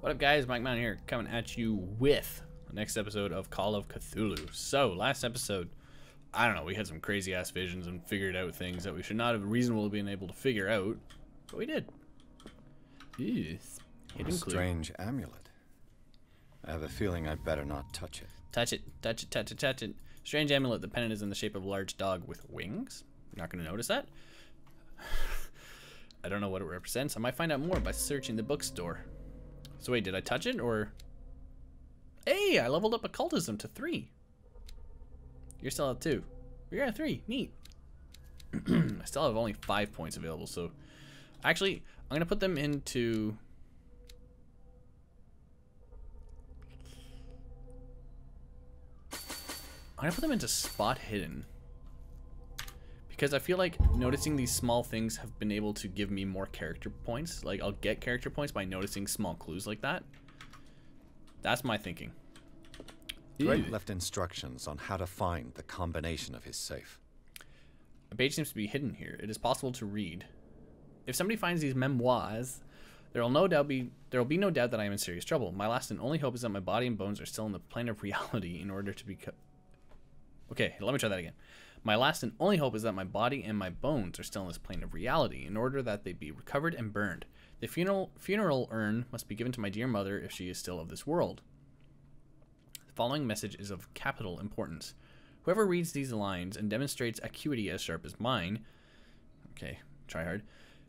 What up, guys? MikeMountain here, coming at you with the next episode of Call of Cthulhu. So, last episode, I don't know, we had some crazy-ass visions and figured out things that we should not have reasonably been able to figure out, but we did. Yes. A strange amulet. I have a feeling I'd better not touch it. Touch it, touch it, touch it, touch it. Strange amulet. The pendant is in the shape of a large dog with wings. You're not going to notice that. I don't know what it represents. I might find out more by searching the bookstore. So wait, did I touch it or? Hey, I leveled up occultism to 3. You're still at 2. You're at 3. Neat. I still have only 5 points available, so actually I'm gonna put them into. I'm gonna put them into spot hidden. Because I feel like noticing these small things have been able to give me more character points. Like, I'll get character points by noticing small clues like that. That's my thinking. Drake left instructions on how to find the combination of his safe. A page seems to be hidden here. It is possible to read. If somebody finds these memoirs, there will be no doubt that I am in serious trouble. My last and only hope is that my body and bones are still in the plane of reality in order to be... Okay, let me try that again. My last and only hope is that my body and my bones are still in this plane of reality, in order that they be recovered and burned. The funeral urn must be given to my dear mother if she is still of this world. The following message is of capital importance. Whoever reads these lines and demonstrates acuity as sharp as mine, okay, try hard,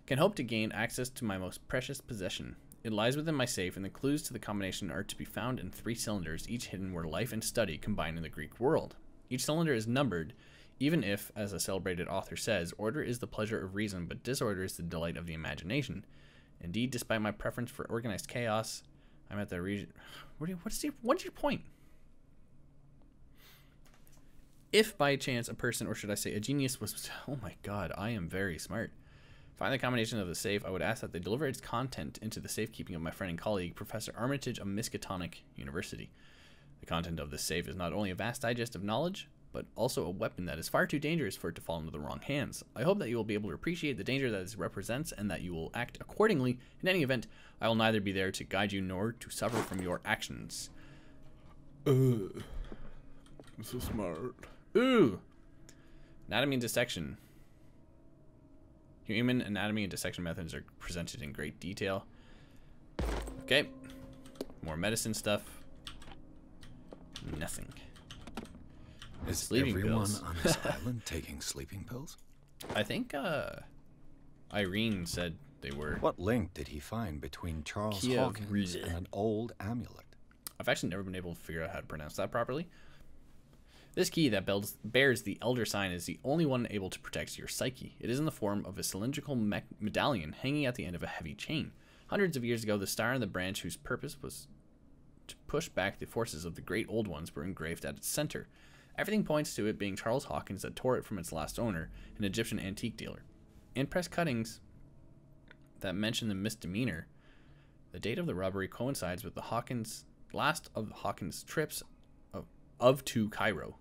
can hope to gain access to my most precious possession. It lies within my safe, and the clues to the combination are to be found in 3 cylinders, each hidden where life and study combine in the Greek world. Each cylinder is numbered, even if, as a celebrated author says, order is the pleasure of reason, but disorder is the delight of the imagination. Indeed, despite my preference for organized chaos, I'm at the region. What's your point? If by chance a person, or should I say a genius, was... Oh my god, I am very smart. Find the combination of the safe, I would ask that they deliver its content into the safekeeping of my friend and colleague, Professor Armitage of Miskatonic University. The content of this safe is not only a vast digest of knowledge, but also a weapon that is far too dangerous for it to fall into the wrong hands. I hope that you will be able to appreciate the danger that this represents, and that you will act accordingly. In any event, I will neither be there to guide you nor to suffer from your actions. I'm so smart. Ooh! Anatomy and dissection. Human anatomy and dissection methods are presented in great detail. Okay. More medicine stuff. Nothing. Is Sleeping everyone pills. on this island taking sleeping pills? I think Irene said they were. What link did he find between Charles Kiev. Hawkins and an old amulet? I've actually never been able to figure out how to pronounce that properly. This key that bears the elder sign is the only one able to protect your psyche. It is in the form of a cylindrical medallion hanging at the end of a heavy chain. Hundreds of years ago, the star and the branch whose purpose was to push back the forces of the great old ones were engraved at its center. Everything points to it being Charles Hawkins that tore it from its last owner, an Egyptian antique dealer. In press cuttings that mention the misdemeanor, the date of the robbery coincides with the last of Hawkins' trips to Cairo.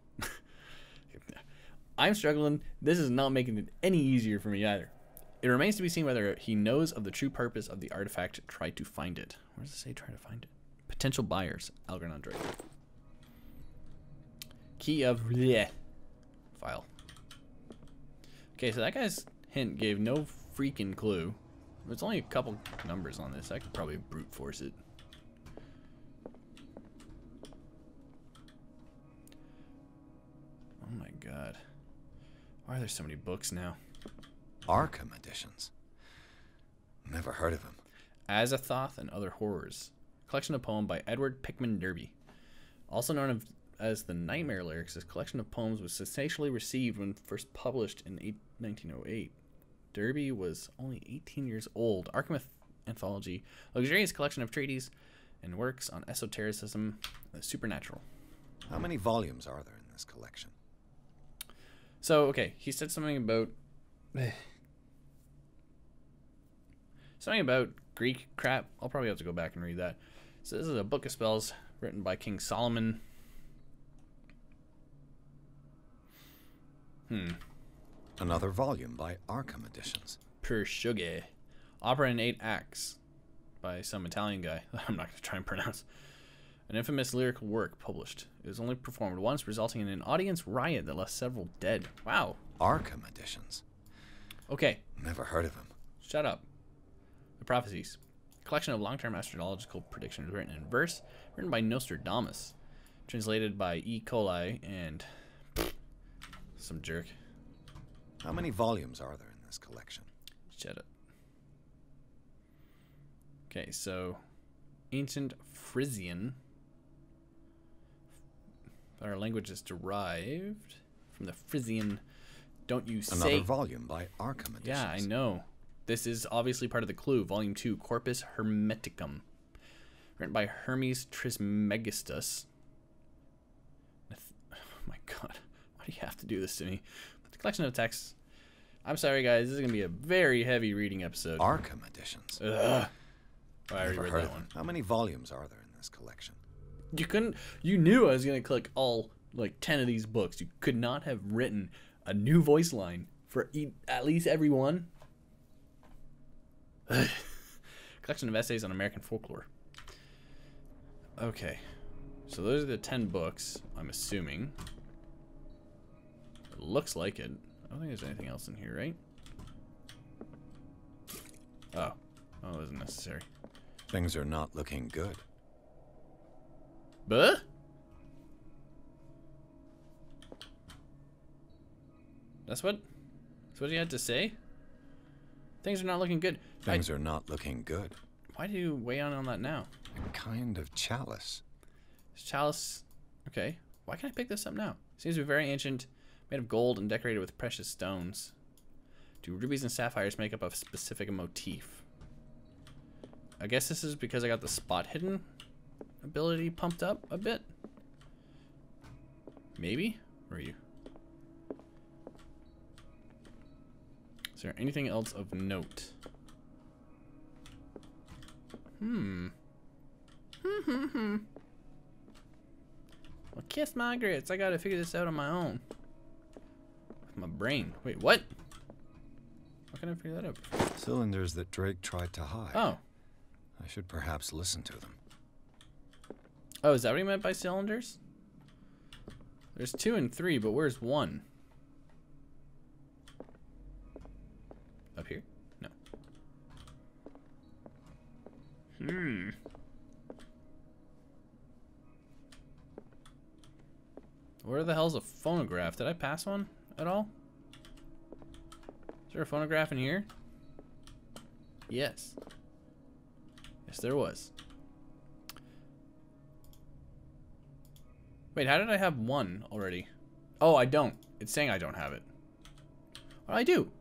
I'm struggling. This is not making it any easier for me either. It remains to be seen whether he knows of the true purpose of the artifact. Try to find it. Where does it say try to find it? Potential buyers. Algernon Drake. Key of file. Okay, so that guy's hint gave no freaking clue. There's only a couple numbers on this. I could probably brute force it. Oh my god. Why are there so many books now? Arkham editions. Never heard of him. Azathoth and Other Horrors. Collection of poem by Edward Pickman Derby. Also known as the Nightmare Lyrics, this collection of poems was sensationally received when first published in 1908. Derby was only 18 years old. Arkham Anthology, a luxurious collection of treatises and works on esotericism and the supernatural. How many volumes are there in this collection? So, okay, he said something about Greek crap. I'll probably have to go back and read that. So this is a book of spells written by King Solomon. Another volume by Arkham Editions. Per Sugar. Opera in 8 acts. by some Italian guy. I'm not going to try and pronounce. An infamous lyrical work published. It was only performed once, resulting in an audience riot that left several dead. Wow. Arkham editions. Okay. Never heard of him. Shut up. The Prophecies. A collection of long-term astrological predictions written in verse, written by Nostradamus, translated by E. coli and some jerk. How many volumes are there in this collection? Shut up. Okay, so ancient Frisian. Our language is derived from the Frisian. Don't you say? Another volume by Arkham editions. Yeah, I know. This is obviously part of the clue. Volume 2, Corpus Hermeticum. Written by Hermes Trismegistus. Oh my god. Why do you have to do this to me? The collection of texts. I'm sorry, guys. This is going to be a very heavy reading episode. Arkham editions. Ugh. Oh, I already Never read heard that of one. him. How many volumes are there in this collection? You couldn't. You knew I was going to click all, like, 10 of these books. You could not have written a new voice line for at least every one. Collection of essays on American folklore. Okay. So those are the 10 books, I'm assuming. It looks like it. I don't think there's anything else in here, right? Oh. Oh, it wasn't necessary. Things are not looking good. But? That's what you had to say? Things are not looking good. Things are not looking good. Why do you weigh on that now? A kind of chalice. Chalice. Okay. Why can't I pick this up now? Seems to be very ancient, made of gold and decorated with precious stones. Do rubies and sapphires make up a specific motif? I guess this is because I got the spot hidden ability pumped up a bit. Maybe? Where are you? Is there anything else of note? Well, kiss my grits. I gotta figure this out on my own. With my brain. Wait, what? How can I figure that out? Cylinders that Drake tried to hide. Oh. I should perhaps listen to them. Oh, is that what he meant by cylinders? There's 2 and 3, but where's 1? Up here? No. Where the hell's a phonograph? Did I pass one at all? Is there a phonograph in here? Yes. Yes, there was. Wait, how did I have 1 already? Oh, I don't. It's saying I don't have it. What do I do?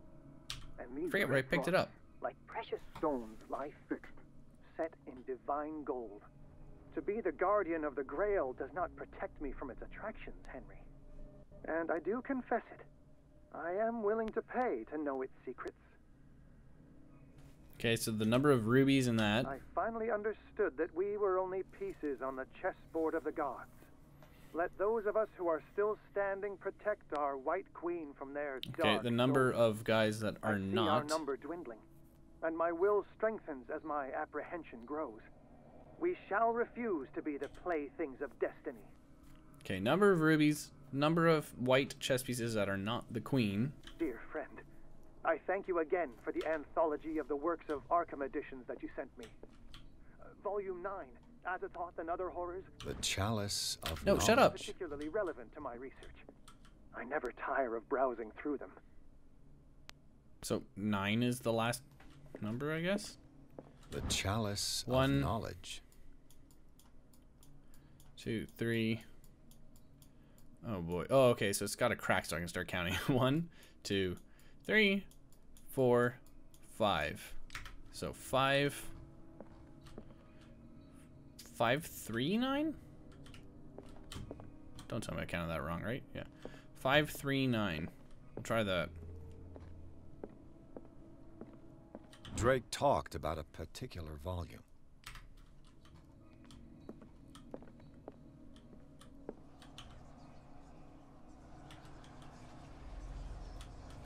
I forget where I picked it up. Like precious stones lie fixed, set in divine gold. To be the guardian of the Grail does not protect me from its attractions, Henry. And I do confess it. I am willing to pay to know its secrets. Okay, so the number of rubies in that. I finally understood that we were only pieces on the chessboard of the gods. Let those of us who are still standing protect our White Queen from their dark. Okay, the number souls. of guys that are I see not. our number dwindling, and my will strengthens as my apprehension grows. We shall refuse to be the playthings of destiny. Okay, number of rubies, number of white chess pieces that are not the queen. Dear friend, I thank you again for the anthology of the works of Arkham editions that you sent me. Volume 9, Azathoth and Other Horrors. The chalice of No, shut up. Particularly relevant to my research. I never tire of browsing through them. So 9 is the last number, I guess? The chalice 1, of knowledge. 2, 3. Oh boy. Oh, okay, so it's got a crack so I can start counting. 1, 2, 3, 4, 5. So 5, 5, 3, 9? Don't tell me I counted that wrong, right? Yeah. 5, 3, 9. We'll try that. Drake talked about a particular volume.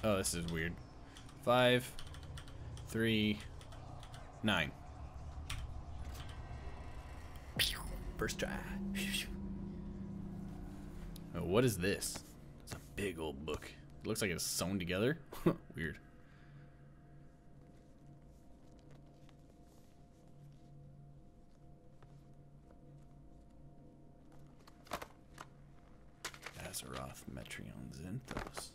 Oh, this is weird. 5, 3, 9. First try. Oh, what is this? It's a big old book. It looks like it's sewn together. Weird. Azeroth, Metreon, Zinthos.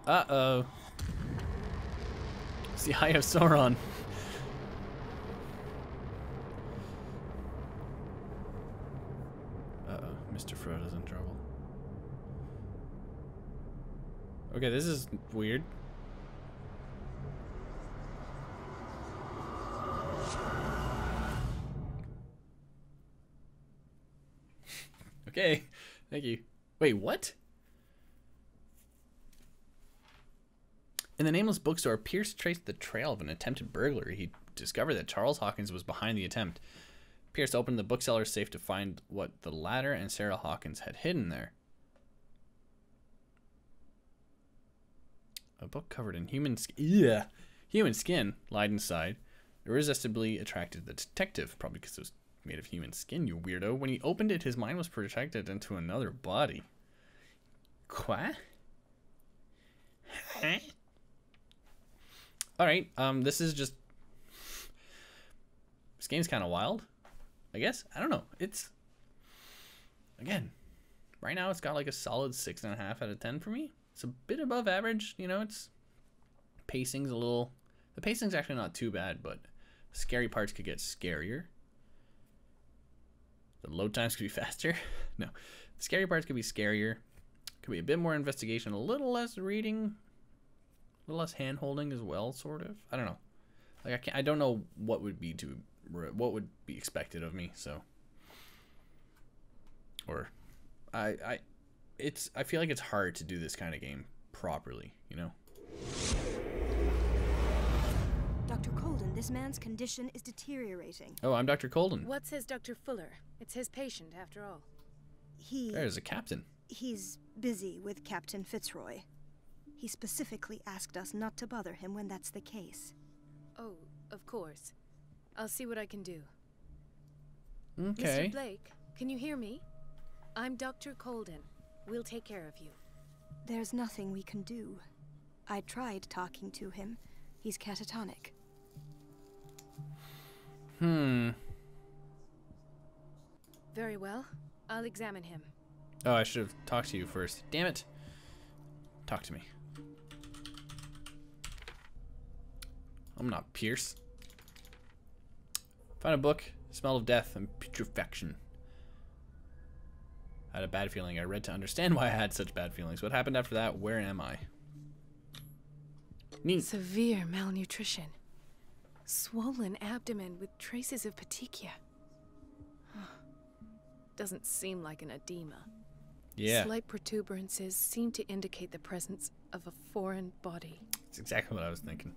Uh-oh. It's the Eye of Sauron. Uh-oh. Mr. Frodo's in trouble. Okay, this is weird. Okay, thank you. Wait, what? In the Nameless Bookstore, Pierce traced the trail of an attempted burglary. He discovered that Charles Hawkins was behind the attempt. Pierce opened the bookseller's safe to find what the latter and Sarah Hawkins had hidden there. A book covered in human skin lied inside. Irresistibly attracted the detective, probably because it was made of human skin, you weirdo. When he opened it, his mind was projected into another body. Quoi? Huh? Alright, this is just... This game's kind of wild, I guess. I don't know. It's... Again, right now it's got like a solid 6.5 out of 10 for me. It's a bit above average, you know, it's... Pacing's a little... The pacing's actually not too bad, but scary parts could get scarier. The load times could be faster. No. The scary parts could be scarier. Could be a bit more investigation, a little less reading, a little less hand-holding as well, sort of. I don't know. Like I don't know what would be expected of me, so. Or I feel like it's hard to do this kind of game properly, you know. Dr. Colden, this man's condition is deteriorating. Oh, I'm Dr. Colden. What says Dr. Fuller? It's his patient, after all. There's a captain. He's busy with Captain Fitzroy. He specifically asked us not to bother him when that's the case. Oh, of course. I'll see what I can do. Okay. Mr. Blake, can you hear me? I'm Dr. Colden. We'll take care of you. There's nothing we can do. I tried talking to him. He's catatonic. Very well. I'll examine him. Oh, I should have talked to you first. Damn it. Talk to me. I'm not Pierce. Found a book. Smell of death and putrefaction. I had a bad feeling. I read to understand why I had such bad feelings. What happened after that? Where am I? Neat. Severe malnutrition. Swollen abdomen with traces of petechia. Doesn't seem like an edema. Yeah. Slight protuberances seem to indicate the presence of a foreign body. That's exactly what I was thinking.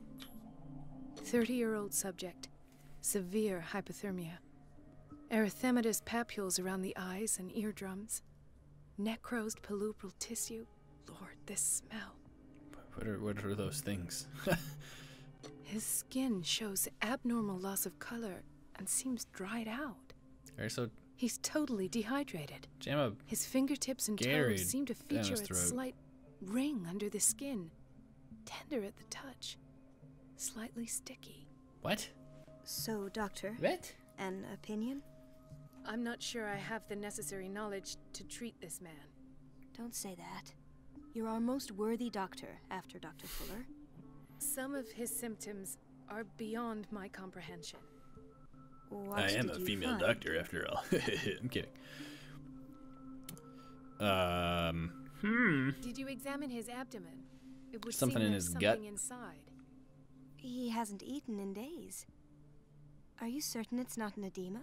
30-year-old subject. Severe hypothermia. Erythematous papules around the eyes and eardrums. Necrosed palpebral tissue. Lord, this smell. What are those things? His skin shows abnormal loss of color and seems dried out. Alright, so He's totally dehydrated. jam a His fingertips and Gary toes seem to down feature his a throat. slight ring under the skin. Tender at the touch. Slightly sticky. what? So, Doctor, What? an opinion? I'm not sure I have the necessary knowledge to treat this man. Don't say that. You're our most worthy doctor after Dr. Fuller. Some of his symptoms are beyond my comprehension. What I am did a you female find? doctor after all. I'm kidding. Did you examine his abdomen? It would Something seem in there's his something gut? inside. He hasn't eaten in days. Are you certain it's not an edema?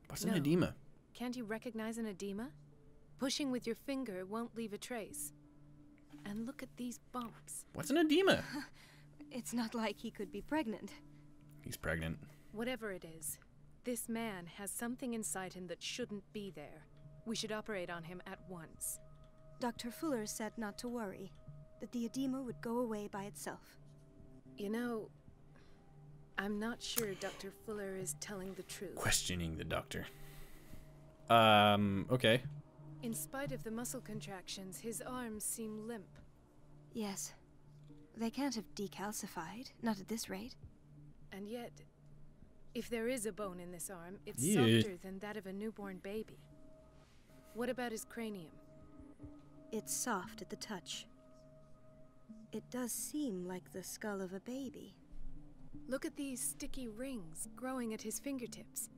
What's an No. edema? Can't you recognize an edema? Pushing with your finger won't leave a trace. And look at these bumps. What's an edema? It's not like he could be pregnant. He's pregnant. Whatever it is, this man has something inside him that shouldn't be there. We should operate on him at once. Dr. Fuller said not to worry, that the edema would go away by itself. You know, I'm not sure Dr. Fuller is telling the truth. Questioning the doctor. Okay. In spite of the muscle contractions, his arms seem limp. Yes. They can't have decalcified, not at this rate. And yet, if there is a bone in this arm, it's Yeah. softer than that of a newborn baby. What about his cranium? It's soft at the touch. It does seem like the skull of a baby. Look at these sticky rings growing at his fingertips.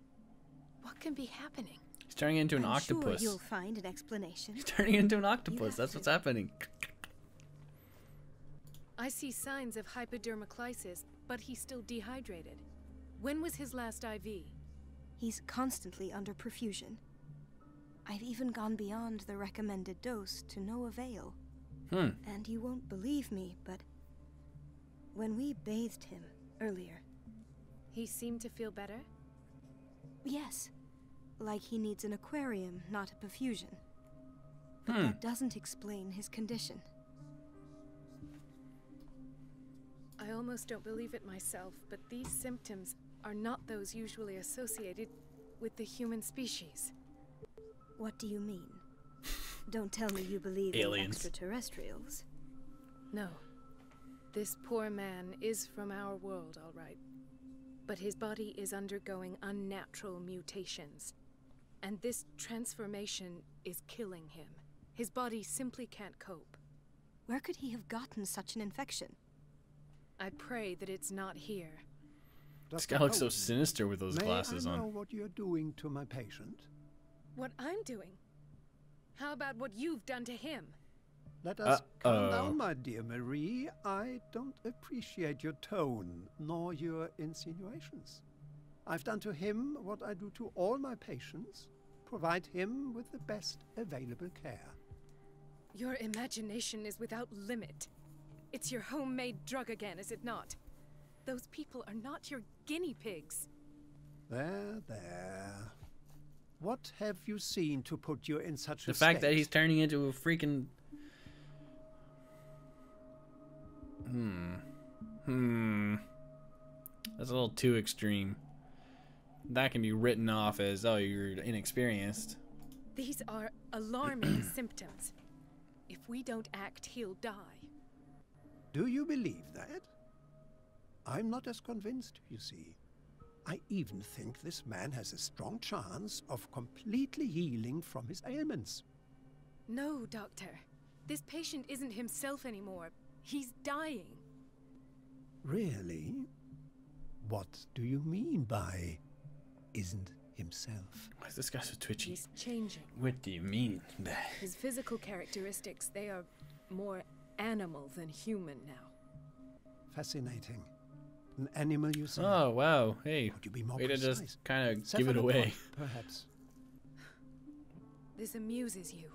What can be happening? He's turning into an I'm octopus. sure you'll find an explanation. He's turning into an You octopus. have That's to. what's happening. I see signs of hypodermoclysis, but he's still dehydrated. When was his last IV? He's constantly under perfusion. I've even gone beyond the recommended dose to no avail. And you won't believe me, but when we bathed him earlier, He seemed to feel better? yes, like he needs an aquarium, not a perfusion. But that doesn't explain his condition. I almost don't believe it myself, but these symptoms are not those usually associated with the human species. What do you mean? Don't tell me you believe Aliens. in extraterrestrials. No. This poor man is from our world, all right. But his body is undergoing unnatural mutations. And this transformation is killing him. His body simply can't cope. Where could he have gotten such an infection? I pray that it's not here. This Dr. guy looks so Owen, sinister with those glasses may I know on. what you're doing to my patient? What I'm doing? How about what you've done to him? Let us calm Uh-oh. down, my dear Marie. I don't appreciate your tone, nor your insinuations. I've done to him what I do to all my patients, provide him with the best available care. Your imagination is without limit. It's your homemade drug again, is it not? Those people are not your guinea pigs. There, there. What have you seen to put you in such a The fact that state? he's turning into a freaking... That's a little too extreme. That can be written off as, oh, you're inexperienced. These are alarming symptoms. If we don't act, he'll die. Do you believe that? I'm not as convinced, you see. I even think this man has a strong chance of completely healing from his ailments. No, Doctor. This patient isn't himself anymore. He's dying. Really? What do you mean by isn't himself? Why is this guy so twitchy? He's changing. What do you mean? His physical characteristics, they are more animal than human now. Fascinating. An animal, you say? Oh, wow. Hey, Could you be more way to precise? just kind of give it Cephalopod, away. Perhaps. This amuses you.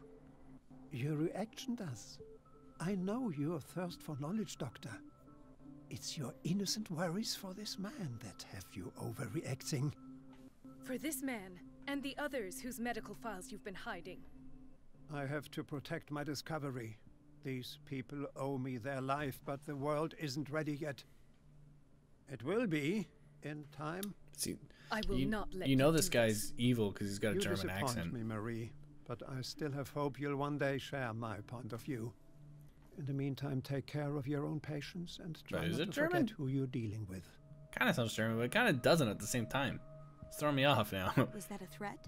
Your reaction does. I know your thirst for knowledge, Doctor. It's your innocent worries for this man that have you overreacting. For this man, and the others whose medical files you've been hiding. I have to protect my discovery. These people owe me their life, but the world isn't ready yet. It will be, in time. See, I will not let you know you this do guy's evil because he's got a You German disappoint accent. me, Marie, but I still have hope you'll one day share my point of view. In the meantime, take care of your own patients and try But is not it to German? forget who you're dealing with. Kind of sounds German, but it kind of doesn't at the same time. It's throwing me off now. Was that a threat?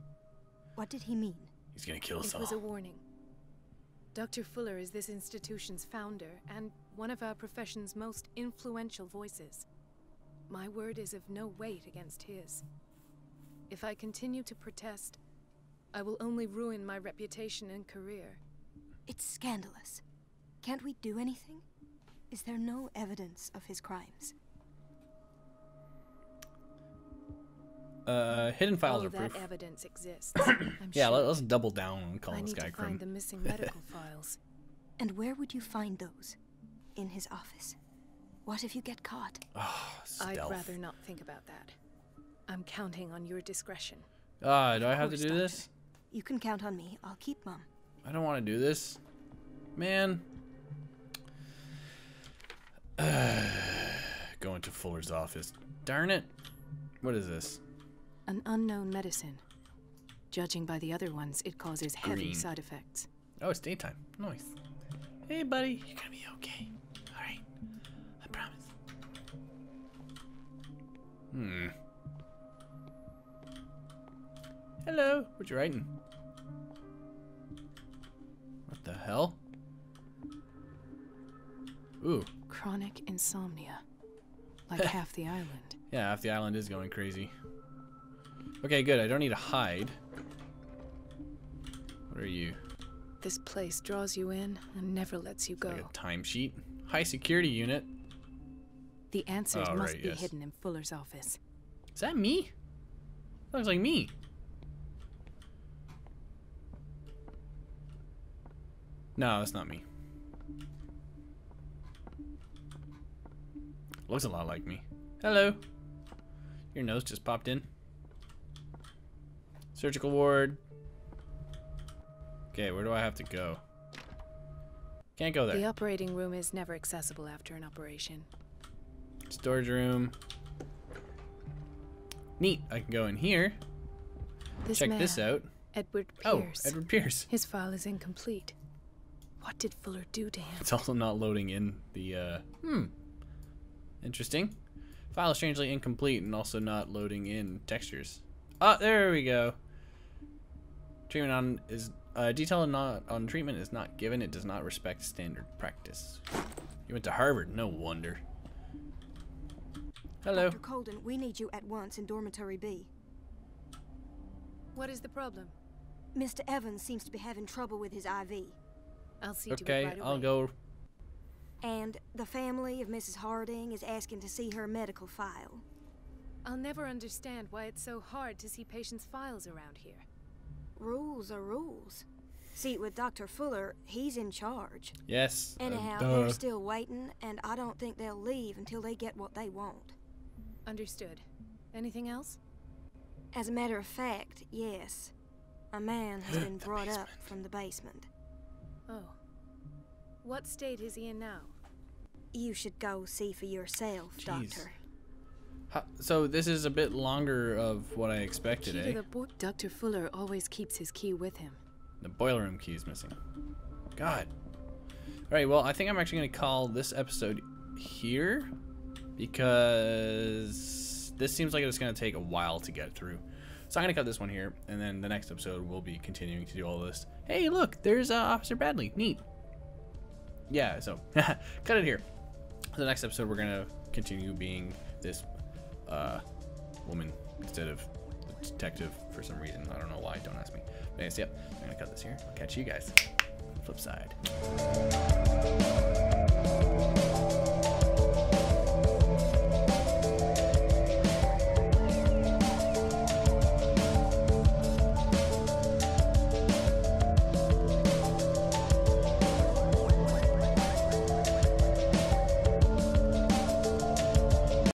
What did he mean? He's gonna kill us It all. was a warning. Dr. Fuller is this institution's founder and one of our profession's most influential voices. My word is of no weight against his. If I continue to protest, I will only ruin my reputation and career. It's scandalous. Can't we do anything? Is there no evidence of his crimes? Hidden files All are that proof. evidence exists. I'm Yeah, sure. let's double down on calling I this need guy to find Krim. the missing medical files. And where would you find those? In his office. What if you get caught? Oh, I'd stealth. rather not think about that. I'm counting on your discretion. Do I have to Of do course, this? Doctor. You can count on me. I'll keep mum. I don't want to do this. Man. Going to Fuller's office. Darn it. What is this? An unknown medicine. Judging by the other ones, it causes heavy Green. side effects. Oh, it's daytime. Nice. Hey, buddy. You're gonna be okay. Alright. I promise. Hello. What you writing? What the hell? Ooh. Chronic insomnia. Like half the island. Yeah, half the island is going crazy. Okay, good. I don't need to hide. What are you? This place draws you in and never lets you go. Like a timesheet? High security unit. The answers Oh, must right, be yes. hidden in Fuller's office. Is that me? That looks like me. No, that's not me. Looks a lot like me. Hello. Your nose just popped in. Surgical ward. Okay, where do I have to go? Can't go there. The operating room is never accessible after an operation. Storage room. Neat. I can go in here. Check man, this out. Edward Oh, Pierce. Edward Pierce. His file is incomplete. What did Fuller do to him? It's also not loading in the, Interesting. File strangely incomplete and also not loading in textures. Ah, there we go. Treatment on is detail on treatment is not given. It does not respect standard practice. You went to Harvard, no wonder. Hello. Dr. Colden, we need you at once in dormitory B. What is the problem? Mr. Evans seems to be having trouble with his IV. I'll see to it Okay, right away. I'll go. And the family of Mrs. Harding is asking to see her medical file. I'll never understand why it's so hard to see patients' files around here. Rules are rules. See, with Dr. Fuller, he's in charge. Yes. Anyhow, they're still waiting, and I don't think they'll leave until they get what they want. Understood. Anything else? As a matter of fact, yes. A man has been brought up from the basement. Oh. What state is he in now? You should go see for yourself, Jeez. Doctor. So this is a bit longer of what I expected, Key eh? to the book. Dr. Fuller always keeps his key with him. The boiler room key is missing. God. Alright, well, I think I'm actually going to call this episode here because this seems like it's going to take a while to get through. So I'm going to cut this one here, and then the next episode we'll be continuing to do all this. Hey, look, there's Officer Bradley. Neat. Yeah, so cut it here. The next episode we're going to continue being this woman instead of the detective for some reason. I don't know why, don't ask me. But anyways, yep, I'm going to cut this here. I'll catch you guys. Flip side.